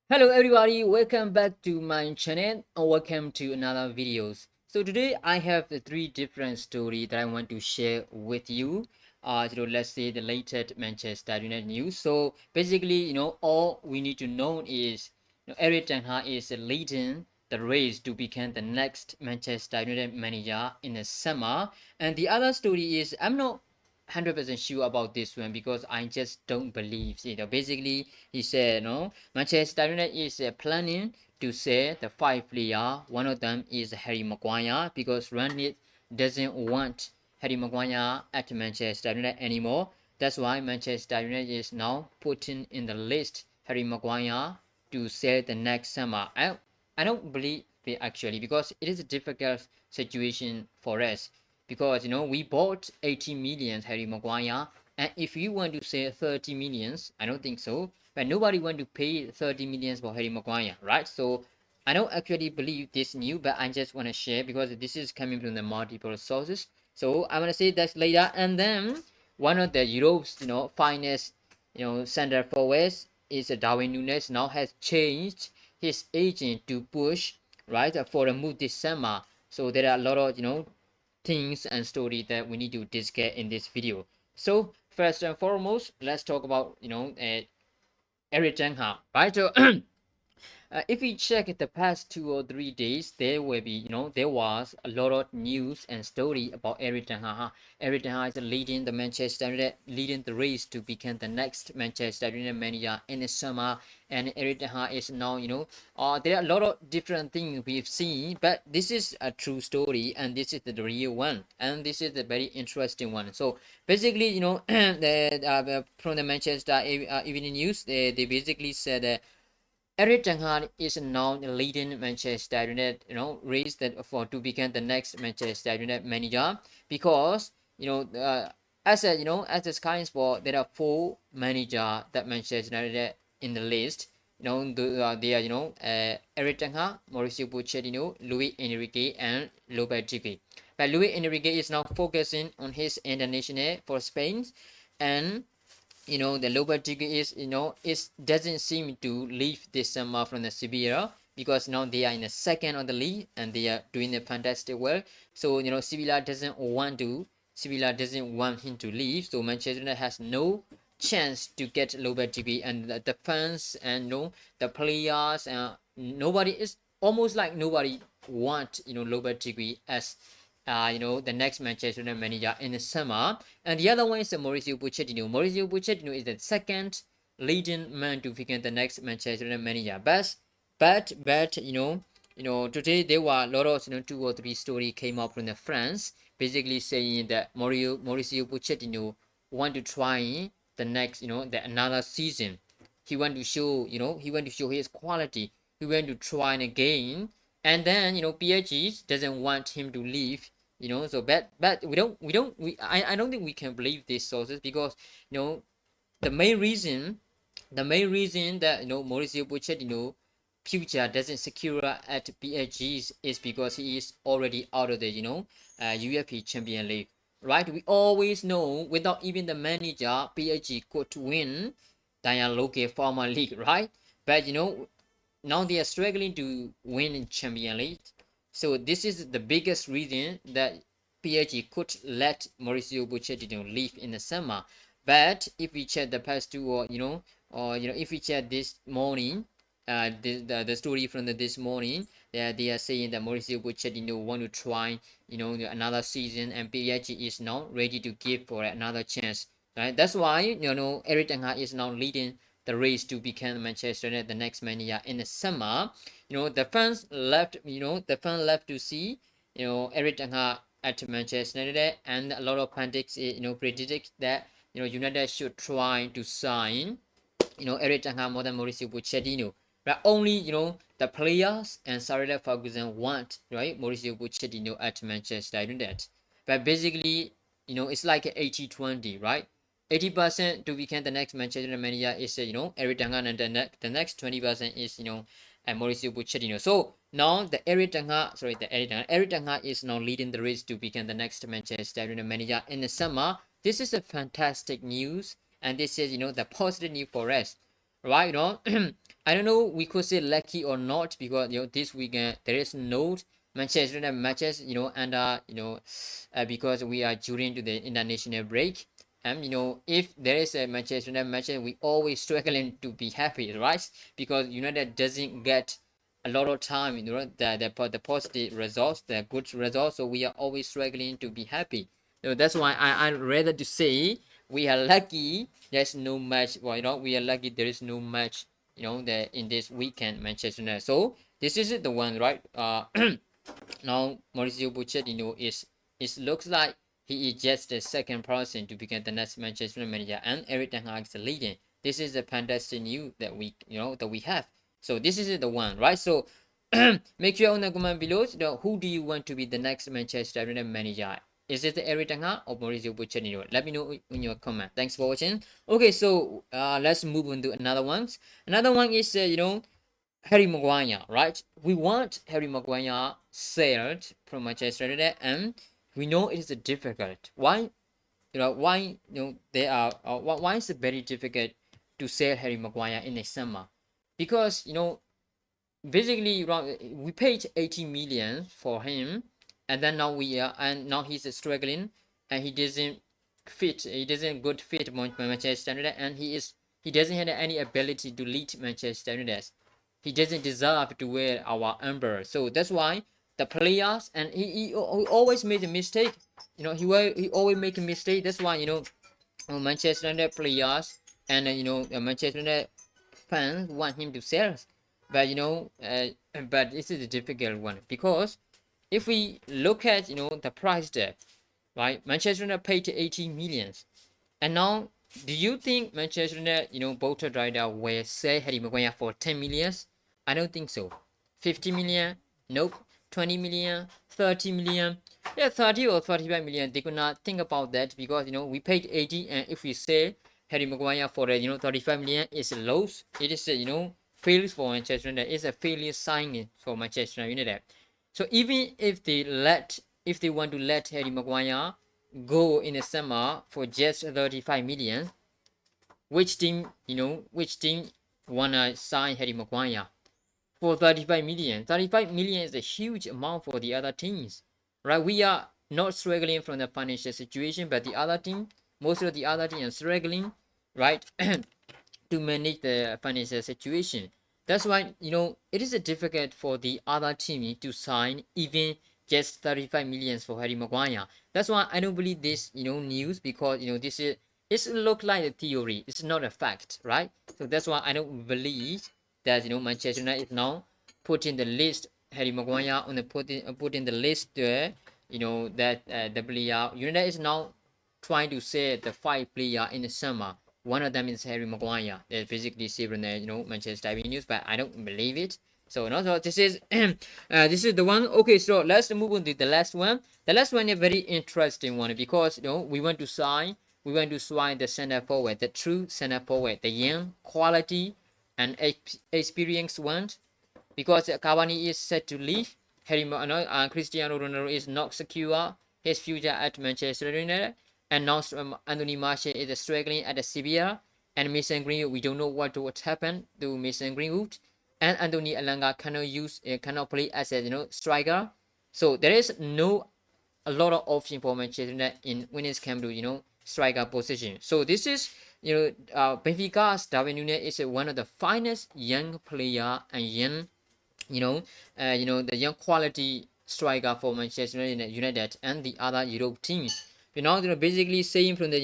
Hello everybody, welcome back to my channel and welcome to another videos. So today I have the three different story that I want to share with you. Let's say the latest Manchester United news. So basically, all we need to know is Erik ten Hag is leading the race to become the next Manchester United manager in the summer. And the other story is I'm not 100% sure about this one because I just don't believe. Basically, he said, no, Manchester United is planning to sell the five player. One of them is Harry Maguire because Rangnick doesn't want Harry Maguire at Manchester United anymore. That's why Manchester United is now putting in the list Harry Maguire to sell the next summer. I don't believe it actually because it is a difficult situation for us because we bought 80 million Harry Maguire, and if you want to say 30 millions, I don't think so. But nobody want to pay 30 millions for Harry Maguire, right? So I don't actually believe this new, but I just want to share because this is coming from the multiple sources. So I want to say that later, and then one of the Europe's finest center forwards is Darwin Nunes now has changed his agent to push right for a move this summer. So there are a lot of things and story that we need to discuss in this video. So first and foremost, let's talk about Eric Ten Hag, right? So if we check the past 2 or 3 days, there will be, there was a lot of news and story about Eric Ten Hag. Eric Ten Hag is leading the Manchester United, leading the race to become the next Manchester United manager in the summer. And Eric Ten Hag is now, there are a lot of different things we've seen, but this is a true story, and this is the real one, and this is the very interesting one. So basically, from the Manchester Evening News, they basically said that Erik ten Hag is now leading Manchester United, race that for to become the next Manchester United manager because as a Sky Sport there are four manager that Manchester United in the list. They are Erik ten Hag, Mauricio Pochettino, Luis Enrique, and Lopetegui. But Luis Enrique is now focusing on his international for Spain, and the lower degree is it doesn't seem to leave this summer from the Sevilla because now they are in the second of the league and they are doing a fantastic work. So Sevilla doesn't want him to leave. So Manchester United has no chance to get lower degree, and the fans and the players nobody is almost like nobody want lower degree as the next Manchester United manager in the summer. And the other one is Mauricio Pochettino. Mauricio Pochettino is the second leading man to become the next Manchester United manager. But today there were a lot of 2 or 3 story came up from the France, basically saying that Mauricio Pochettino want to try the next the another season. He want to show his quality. He want to try again, and then PSG doesn't want him to leave. So but I don't think we can believe these sources because you know the main reason that Mauricio Pochettino future doesn't secure at PSG is because he is already out of the UEFA Champion League, right? We always know without even the manager PSG could win the local former league, right? But now they are struggling to win in Champion League. So this is the biggest reason that PSG could let Mauricio Pochettino leave in the summer. But if we check the past two, or if we check this morning, the story from this morning, they are saying that Mauricio Pochettino want to try, another season, and PSG is now ready to give for another chance. Right? That's why Erik ten Hag is now leading the race to become Manchester United the next manager in the summer. The fans left to see Erik ten Hag at Manchester United, and a lot of pundits predict that United should try to sign Erik ten Hag more than Mauricio Pochettino. But only the players and Sir Alex Ferguson want right Mauricio Pochettino at Manchester United. But basically, it's like 80-20, right? 80% to become the next Manchester United manager is Erik ten Hag, and the next 20% is Mauricio Pochettino. So now Erik ten Hag is now leading the race to become the next Manchester United manager in the summer. This is a fantastic news, and this is the positive news for us, right? I don't know. We could say lucky or not because this weekend there is no Manchester United matches. And because we are during to the international break. And if there is a Manchester United match, we always struggling to be happy, right? Because United doesn't get a lot of time, the positive results, the good results. So we are always struggling to be happy. So that's why I rather to say we are lucky. There's no match. Well, we are lucky. There is no match. In this weekend, Manchester United. So this is the one, right? Now Mauricio Pochettino is looks like he is just the second person to become the next Manchester United manager, and Eric Ten Hag is the leader. This is a fantastic news that we have. So this is the one, right? So make sure on the comment below. Who do you want to be the next Manchester United manager? Is it Eric Ten Hag or Mauricio Pochettino? Let me know in your comment. Thanks for watching. Okay, so let's move on to another one. Another one is Harry Maguire, right? We want Harry Maguire sold from Manchester United, and we know it is difficult. Why? Why? They are. Why is it very difficult to sell Harry Maguire in the summer? Because basically, we paid 80 million for him, and then now he's struggling, and he doesn't fit. He doesn't good fit Manchester United, and he doesn't have any ability to lead Manchester United. He doesn't deserve to wear our number. So that's why the players, and he always made a mistake. He always make a mistake. That's why Manchester United players and Manchester United fans want him to sell. But but this is a difficult one because if we look at the price tag, right? Manchester United paid 80 millions, and now do you think Manchester United bought a rider will sell Harry Maguire for 10 millions? I don't think so. 50 million? Nope. 20 million? 30 million? Yeah, 30 or 35 million. They could not think about that because we paid 80, and if we sell Harry Maguire for 35 million, it's a loss. It is failure for Manchester United. It's a failure signing for Manchester United. So even if they want to let Harry Maguire go in the summer for just 35 million, which team wanna sign Harry Maguire for 35 million? 35 million is a huge amount for the other teams, right? We are not struggling from the financial situation, but most of the other teams are struggling, right? To manage the financial situation. That's why it is difficult for the other team to sign even just 35 millions for Harry Maguire. That's why I don't believe this news because this is it look like a theory. It's not a fact, right? So that's why I don't believe that Manchester United is now putting the list Harry Maguire on the putting the list there. That the player United is now trying to say the 5 player in the summer. One of them is Harry Maguire. That's basically said in the Manchester Derby news, but I don't believe it. So so this is this is the one. Okay, so let's move on to the last one. The last one is a very interesting one because we want to sign the center forward, the true center forward, the young, quality, and experienced ones because Cavani is set to leave. Cristiano Ronaldo is not secure his future at Manchester United, and now Anthony Martial is struggling at the Sevilla, and Mason Greenwood, we don't know what happened to Mason Greenwood, and Anthony Elanga cannot play as a striker, so there is no a lot of option for Manchester United in when it's come to striker position. So this is Benfica's Darwin Núñez is one of the finest young player and young the young quality striker for Manchester United and the other Europe teams. Basically saying from the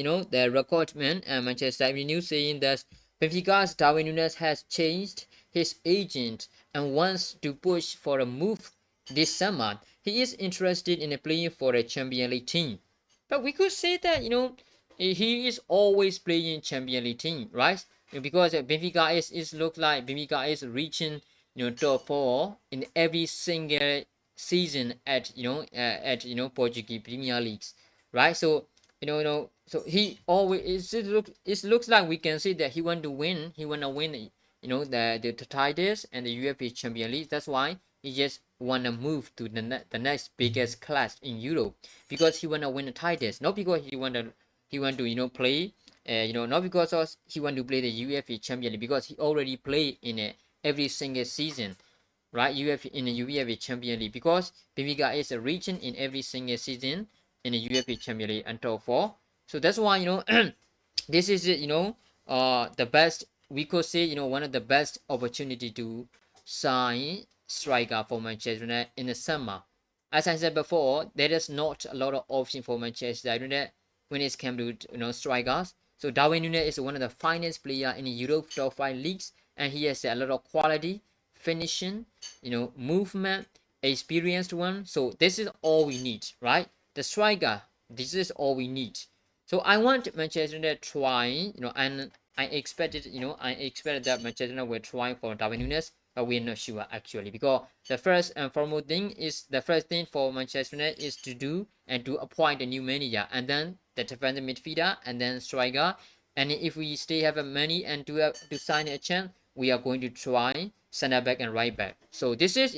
recordman Manchester Evening News saying that Benfica's Darwin Núñez has changed his agent and wants to push for a move this summer. He is interested in playing for a Champions League team. But we could say that he is always playing Champions League team, right? Because Benfica is look like Benfica is reaching top four in every single season at Portuguese Premier Leagues, right? So so he always it looks like we can see that he want to win. He want to win. The titles and the UEFA Champions League. That's why he just want to move to the next biggest class in Europe because he want to win the titles, not because he want to play. Not because he want to play the UEFA Champions League because he already played in every single season, right? UFA in the UEFA Champion League, because Benfica is a region in every single season in the UFA Champion League until 4. So that's why this is the best, we could say, one of the best opportunity to sign striker for Manchester United in the summer. As I said before, there is not a lot of option for Manchester United when it comes to strikers. So Darwin Núñez is one of the finest player in the Europe top 5 leagues, and he has a lot of quality, finishing, movement, experienced one. So this is all we need, right? The striker, this is all we need. So I want Manchester United trying, and I expected that Manchester United will try for Darwin Núñez, but we're not sure actually, because the first and foremost thing is, the first thing for Manchester United is to do and to appoint a new manager, and then the defensive midfielder, and then striker. And if we still have a money and to sign a chance, we are going to try center back and right back. So this is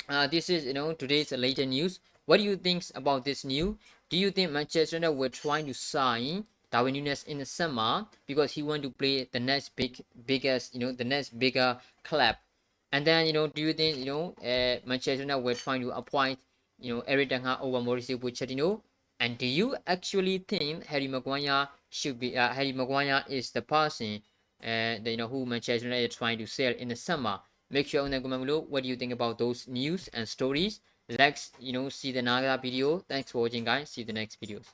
today's latest news. What do you think about this news? Do you think Manchester United will try to sign Darwin Núñez in the summer because he want to play the next biggest, the next bigger club? And then do you think Manchester United will try to appoint Eric Ten Hag over Mauricio Pochettino? And do you actually think Harry Maguire should be Harry Maguire is the person who Manchester United is trying to sell in the summer? Make sure to comment below what do you think about those news and stories. Let's see the another video. Thanks for watching, guys. See you the next videos.